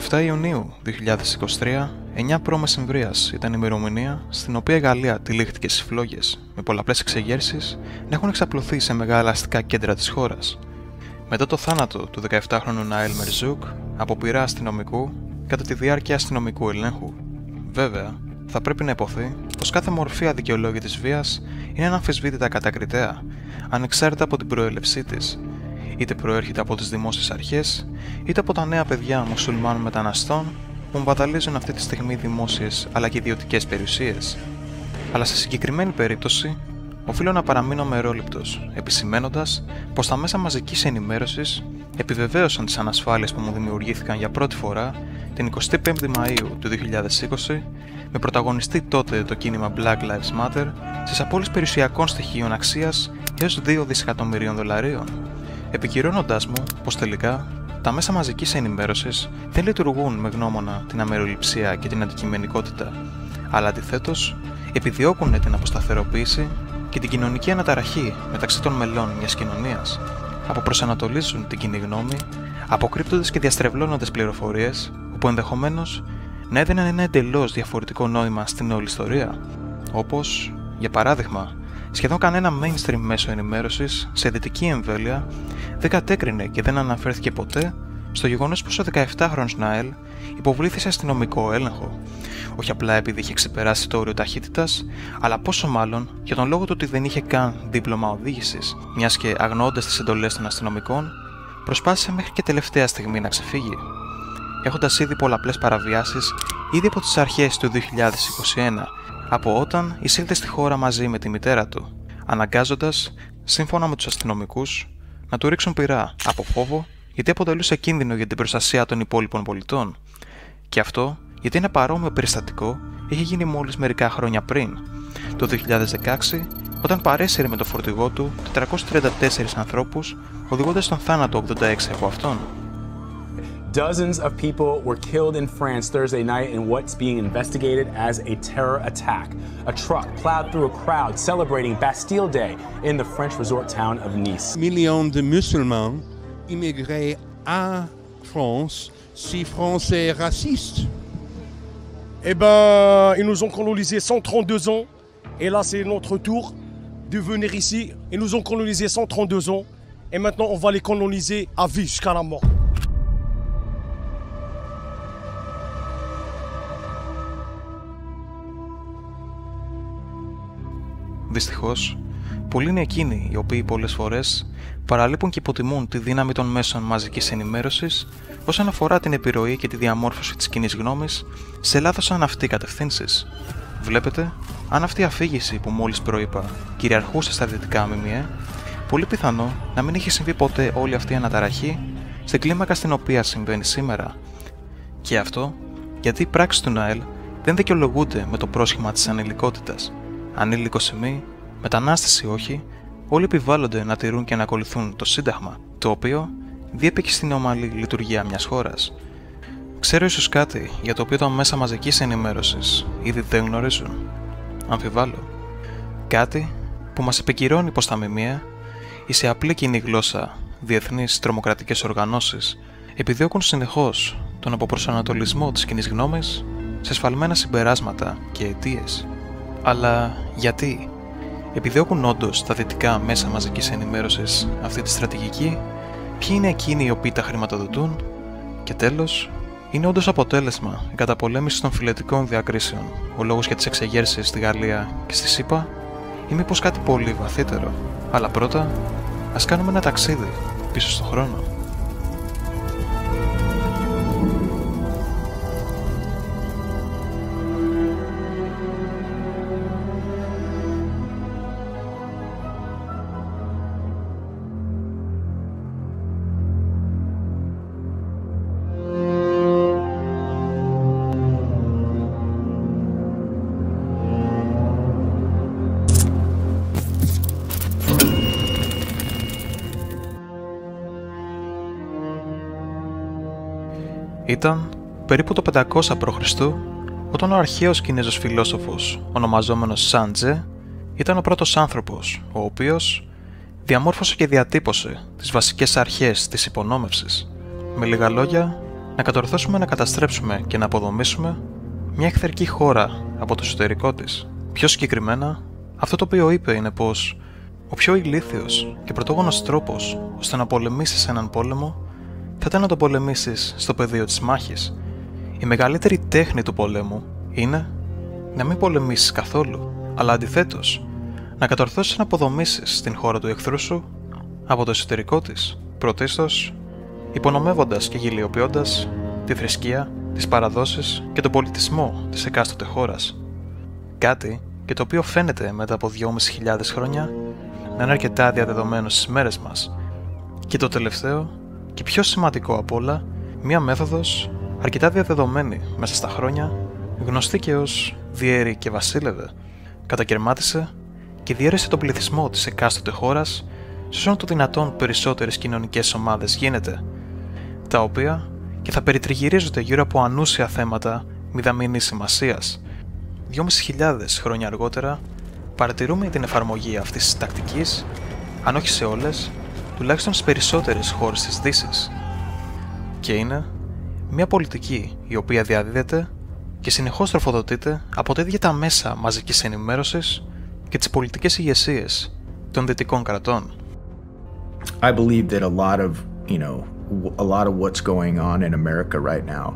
«27 Ιουνίου 2023, 9 π.Μ. ήταν η ημερομηνία στην οποία η Γαλλία τυλίχθηκε στις φλόγες, με πολλαπλές εξεγέρσεις να έχουν εξαπλωθεί σε μεγάλα αστικά κέντρα της χώρας. Μετά το θάνατο του 17χρονου Ναέλ Μερζούκ από πειρά αστυνομικού κατά τη διάρκεια αστυνομικού ελέγχου. Βέβαια, θα πρέπει να υποθεί πως κάθε μορφή αδικαιολόγητης βίας είναι αναμφισβήτητα κατακριτέα, ανεξάρτητα από την προέλευσή της, είτε προέρχεται από τις δημόσιες αρχές, είτε από τα νέα παιδιά μουσουλμάνων μεταναστών που μπαταλίζουν αυτή τη στιγμή δημόσιες αλλά και ιδιωτικές περιουσίες. Αλλά σε συγκεκριμένη περίπτωση, οφείλω να παραμείνω αμερόληπτος, επισημαίνοντας πως τα μέσα μαζικής ενημέρωσης επιβεβαίωσαν τις ανασφάλειες που μου δημιουργήθηκαν για πρώτη φορά την 25η Μαΐου του 2020, με πρωταγωνιστή τότε το κίνημα Black Lives Matter στις απώλειες περιουσιακών στοιχείων αξίας έως 2 δισεκατομμυρίων δολαρίων, επικυρώνοντάς μου πως τελικά τα μέσα μαζικής ενημέρωσης δεν λειτουργούν με γνώμονα την αμεροληψία και την αντικειμενικότητα, αλλά αντιθέτως επιδιώκουν την αποσταθεροποίηση και την κοινωνική αναταραχή μεταξύ των μελών μιας κοινωνίας, αποπροσανατολίζουν την κοινή γνώμη, αποκρύπτοντας και διαστρεβλώνοντας πληροφορίες όπου ενδεχομένως να έδιναν ένα εντελώς διαφορετικό νόημα στην όλη ιστορία, όπως, για παράδειγμα, σχεδόν κανένα mainstream μέσο ενημέρωσης σε δυτική εμβέλεια δεν κατέκρινε και δεν αναφέρθηκε ποτέ στο γεγονός πως ο 17χρονος Ναέλ υποβλήθη σε αστυνομικό έλεγχο, όχι απλά επειδή είχε ξεπεράσει το όριο ταχύτητας, αλλά πόσο μάλλον για τον λόγο του ότι δεν είχε καν δίπλωμα οδήγησης, μιας και αγνοώντας τις εντολές των αστυνομικών, προσπάθησε μέχρι και τελευταία στιγμή να ξεφύγει, έχοντας ήδη πολλαπλές παραβιάσεις ήδη από τις αρχές του 2021, από όταν εισήλθε στη χώρα μαζί με τη μητέρα του, αναγκάζοντας, σύμφωνα με τους αστυνομικούς, να του ρίξουν πυρά από φόβο γιατί αποτελούσε κίνδυνο για την προστασία των υπόλοιπων πολιτών. Και αυτό γιατί ένα παρόμοιο περιστατικό είχε γίνει μόλις μερικά χρόνια πριν, το 2016, όταν παρέσυρε με το φορτηγό του 434 ανθρώπους, οδηγώντας τον θάνατο 86 από αυτόν. Dozens of people were killed in France Thursday night in what's being investigated as a terror attack. A truck plowed through a crowd celebrating Bastille Day in the French resort town of Nice. Millions de musulmans immigrés à France, si français racistes. Eh ben, ils nous ont colonisé 132 ans, et là c'est notre tour de venir ici. Ils nous ont colonisé 132 ans, et maintenant on va les coloniser à vie jusqu'à la mort. Δυστυχώς, πολλοί είναι εκείνοι οι οποίοι πολλές φορές παραλείπουν και υποτιμούν τη δύναμη των μέσων μαζικής ενημέρωσης όσον αφορά την επιρροή και τη διαμόρφωση της κοινής γνώμης σε λάθος αν αυτή κατευθύνσεις. Βλέπετε, αν αυτή η αφήγηση που μόλις προείπα κυριαρχούσε στα δυτικά ΜΜΕ, πολύ πιθανό να μην είχε συμβεί ποτέ όλη αυτή η αναταραχή στην κλίμακα στην οποία συμβαίνει σήμερα. Και αυτό γιατί οι πράξεις του Ναέλ δεν δικαιολογούνται με το πρόσχημα της ανηλικότητας. Ανήλικος ή μη, μετανάστες ή όχι, όλοι επιβάλλονται να τηρούν και να ακολουθούν το Σύνταγμα, το οποίο διέπει και στην ομαλή λειτουργία μιας χώρας. Ξέρω ίσως κάτι για το οποίο τα μέσα μαζικής ενημέρωσης ήδη δεν γνωρίζουν. Αμφιβάλλω. Κάτι που μας επικυρώνει πως τα ΜΜΕ, ή σε απλή κοινή γλώσσα διεθνείς τρομοκρατικές οργανώσεις, επιδιώκουν συνεχώς τον αποπροσανατολισμό της κοινής γνώμης σε σφαλμένα συμπεράσματα και αιτίες. Αλλά γιατί επιδιώκουν όντως τα δυτικά μέσα μαζικής ενημέρωσης αυτή τη στρατηγική, ποιοι είναι εκείνοι οι οποίοι τα χρηματοδοτούν και τέλος, είναι όντως αποτέλεσμα η καταπολέμηση των φυλετικών διακρίσεων ο λόγος για τις εξεγέρσεις στη Γαλλία και στη ΣΥΠΑ ή μήπως κάτι πολύ βαθύτερο. Αλλά πρώτα, ας κάνουμε ένα ταξίδι πίσω στον χρόνο. Ήταν περίπου το 500 π.Χ. όταν ο αρχαίος Κινέζος φιλόσοφος ονομαζόμενος Σαν Τζε ήταν ο πρώτος άνθρωπος ο οποίος διαμόρφωσε και διατύπωσε τις βασικές αρχές της υπονόμευσης. Με λίγα λόγια, να κατορθώσουμε να καταστρέψουμε και να αποδομήσουμε μια εχθρική χώρα από το εσωτερικό της. Πιο συγκεκριμένα, αυτό το οποίο είπε είναι πως ο πιο ηλίθιος και πρωτόγονος τρόπος ώστε να πολεμήσεις έναν πόλεμο θα ήταν να τον πολεμήσεις στο πεδίο της μάχης. Η μεγαλύτερη τέχνη του πολέμου είναι να μην πολεμήσεις καθόλου, αλλά αντιθέτως, να κατορθώσεις να αποδομήσεις την χώρα του εχθρού σου από το εσωτερικό της, πρωτίστως υπονομεύοντας και γελιοποιώντας τη θρησκεία, τις παραδόσεις και τον πολιτισμό της εκάστοτε χώρας. Κάτι και το οποίο φαίνεται μετά από 2.500 χρόνια να είναι αρκετά διαδεδομένο στις μέρες μας. Και το τελευταίο και πιο σημαντικό απ' όλα, μία μέθοδος αρκετά διαδεδομένη μέσα στα χρόνια, γνωστή και ως διέρη και βασίλευε, κατακερμάτισε και διέρεσε τον πληθυσμό της εκάστοτε χώρας σε όσο το δυνατόν περισσότερες κοινωνικές ομάδες γίνεται, τα οποία και θα περιτριγυρίζονται γύρω από ανούσια θέματα μηδαμινής σημασίας. 2.500 χρόνια αργότερα παρατηρούμε την εφαρμογή αυτής της τακτικής, αν όχι σε όλες, τουλάχιστον στις περισσότερες χώρες της Δύσης. Και είναι μια πολιτική η οποία διαδίδεται και συνεχώς τροφοδοτείται από τα ίδια τα μέσα μαζικής ενημέρωσης και τις πολιτικές ηγεσίες των δυτικών κρατών. I believe that a lot of what's going on in America right now,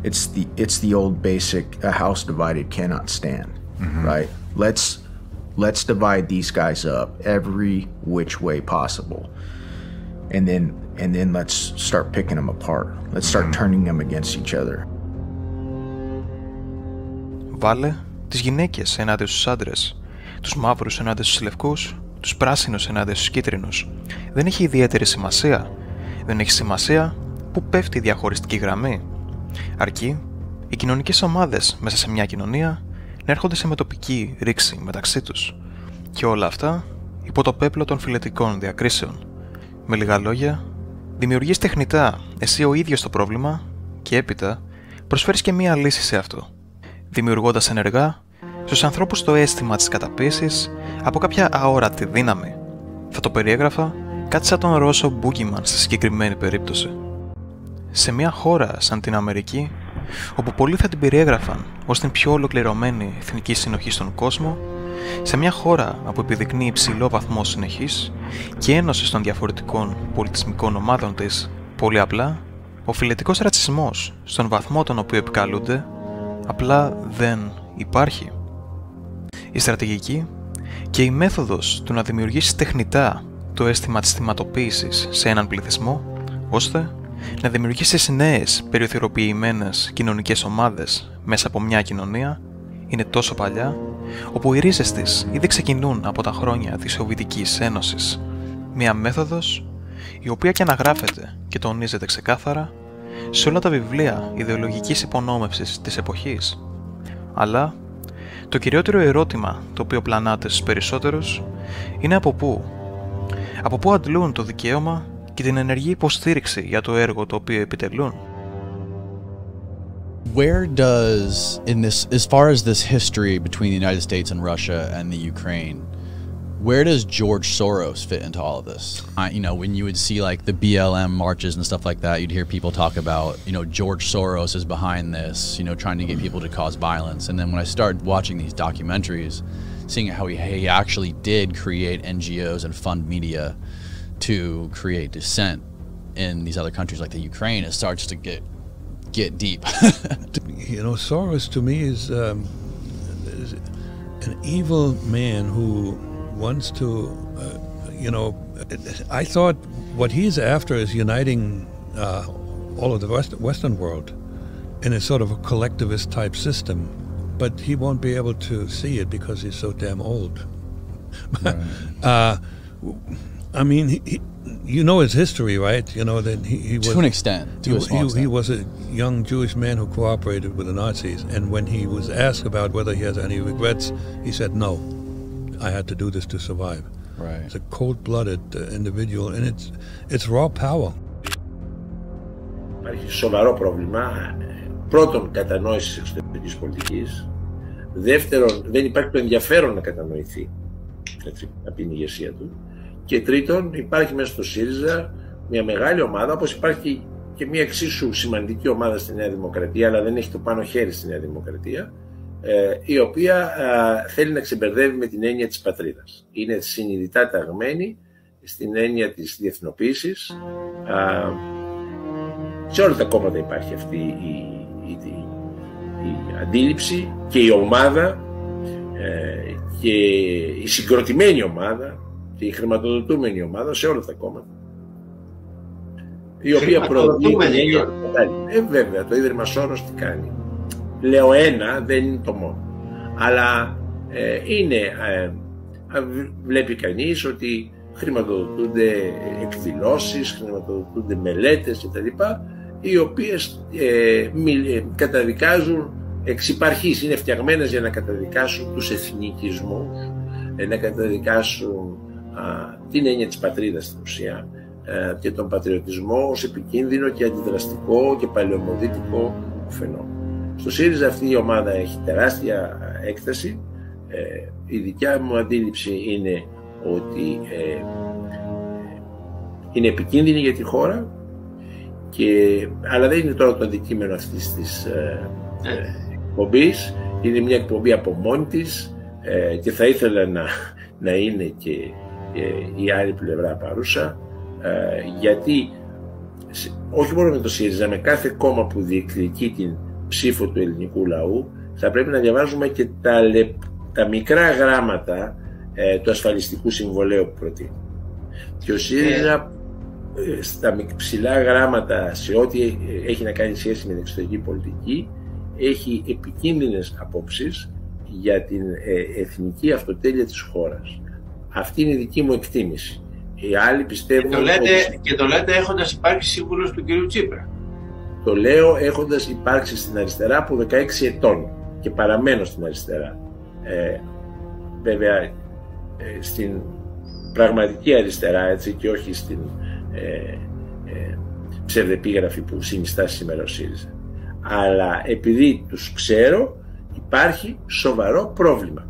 it's the old basic, a house divided cannot stand, right? Let's divide these guys up every which way possible. And then let's start picking them apart. Let's start turning them against each other. Βάλε τις γυναίκες ενάντια στους άντρες, τους μαύρους ενάντια στους λευκούς, τους πράσινους ενάντια στους κίτρινους. Δεν έχει ιδιαίτερη σημασία. Δεν έχει σημασία που πέφτει η διαχωριστική γραμμή. Αρκεί οι κοινωνικές ομάδες μέσα σε μια κοινωνία να έρχονται σε μετοπική ρήξη μεταξύ τους. Και όλα αυτά υπό το πέπλο των φυλετικών διακρίσεων. Με λίγα λόγια, δημιουργείς τεχνητά εσύ ο ίδιος το πρόβλημα και έπειτα προσφέρεις και μία λύση σε αυτό, δημιουργώντας ενεργά στους ανθρώπους το αίσθημα της καταπίεσης από κάποια αόρατη δύναμη. Θα το περιέγραφα κάτι σαν τον Ρώσο Μπούγκιμαν στη συγκεκριμένη περίπτωση. Σε μια χώρα σαν την Αμερική, όπου πολλοί θα την περιέγραφαν ως την πιο ολοκληρωμένη εθνική συνοχή στον κόσμο, σε μια χώρα που επιδεικνύει υψηλό βαθμό συνεχής και ένωσης των διαφορετικών πολιτισμικών ομάδων της, πολύ απλά, ο φυλετικός ρατσισμός, στον βαθμό τον οποίο επικαλούνται, απλά δεν υπάρχει. Η στρατηγική και η μέθοδος του να δημιουργήσει τεχνητά το αίσθημα της θυματοποίησης σε έναν πληθυσμό, ώστε να δημιουργήσεις νέες περιοθεροποιημένες κοινωνικές ομάδες μέσα από μια κοινωνία, είναι τόσο παλιά, όπου οι ρίζες της ήδη ξεκινούν από τα χρόνια της Σοβιετικής Ένωσης. Μια μέθοδος η οποία και αναγράφεται και τονίζεται ξεκάθαρα σε όλα τα βιβλία ιδεολογικής υπονόμευσης της εποχής. Αλλά το κυριότερο ερώτημα το οποίο πλανάται στους περισσότερους είναι από πού. Από πού αντλούν το δικαίωμα και την ενεργή υποστήριξη για το έργο το οποίο επιτελούν. Where does, as far as this history between the United States and Russia and the Ukraine, where does George Soros fit into all of this? When you would see like the BLM marches and stuff like that, you'd hear people talk about, George Soros is behind this, trying to get people to cause violence. And then when I started watching these documentaries, seeing how he actually did create NGOs and fund media to create dissent in these other countries like the Ukraine, it starts to get deep. Soros to me is an evil man who wants to, I thought what he's after is uniting all of the Western world in a sort of a collectivist type system, but he won't be able to see it because he's so damn old. Right. I mean, his history, right? That he was, to an extent, he was a young Jewish man who cooperated with the Nazis, and when he was asked about whether he has any regrets, he said, no, I had to do this to survive. Right. It's a cold-blooded individual, and it's raw power. Υπάρχει σοβαρό πρόβλημα. Πρώτον, κατανόηση εξωτερικής πολιτικής. Δεύτερον, δεν υπάρχει το ενδιαφέρον να κατανοηθεί από την ηγεσία του. Και τρίτον, υπάρχει μέσα στο ΣΥΡΙΖΑ μια μεγάλη ομάδα, όπως υπάρχει και μια εξίσου σημαντική ομάδα στη Νέα Δημοκρατία, αλλά δεν έχει το πάνω χέρι στη Νέα Δημοκρατία, η οποία θέλει να ξεμπερδεύει με την έννοια της πατρίδας. Είναι συνειδητά ταγμένη στην έννοια της διεθνοποίησης. Σε όλα τα κόμματα υπάρχει αυτή η αντίληψη και η ομάδα και η συγκροτημένη ομάδα και η χρηματοδοτούμενη ομάδα σε όλα τα κόμματα, η οποία προωθεί. Βέβαια, το Ίδρυμα Σόρος τι κάνει? Λέω ένα, δεν είναι το μόνο. Αλλά βλέπει κανείς ότι χρηματοδοτούνται εκδηλώσεις, χρηματοδοτούνται μελέτες κτλ, οι οποίες καταδικάζουν εξ υπαρχής, είναι φτιαγμένες για να καταδικάσουν τους εθνικισμούς, να καταδικάσουν την έννοια της πατρίδας στην ουσία και τον πατριωτισμό ως επικίνδυνο και αντιδραστικό και παλαιομοδίτικο φαινόμενο. Στο ΣΥΡΙΖΑ αυτή η ομάδα έχει τεράστια έκταση. Η δικιά μου αντίληψη είναι ότι είναι επικίνδυνη για τη χώρα, αλλά δεν είναι τώρα το αντικείμενο αυτής της εκπομπής. Είναι μια εκπομπή από μόνη της και θα ήθελα να είναι και η άλλη πλευρά παρούσα, γιατί όχι μόνο με το ΣΥΡΙΖΑ, με κάθε κόμμα που διεκδικεί την ψήφο του ελληνικού λαού, θα πρέπει να διαβάζουμε και τα μικρά γράμματα του ασφαλιστικού συμβολέου που προτείνει. Και ο ΣΥΡΙΖΑ στα ψηλά γράμματα σε ό,τι έχει να κάνει σχέση με την εξωτερική πολιτική έχει επικίνδυνες απόψεις για την εθνική αυτοτέλεια της χώρας. Αυτή είναι η δική μου εκτίμηση. Οι άλλοι πιστεύουν και το λέτε έχοντας υπάρξει σύμβουλος του κ. Τσίπρα. Το λέω έχοντας υπάρξει στην αριστερά από 16 ετών και παραμένω στην αριστερά. Βέβαια στην πραγματική αριστερά, έτσι, και όχι στην ψευδεπίγραφη που συνιστά σήμερα ο ΣΥΡΙΖΑ. Αλλά επειδή τους ξέρω, υπάρχει σοβαρό πρόβλημα.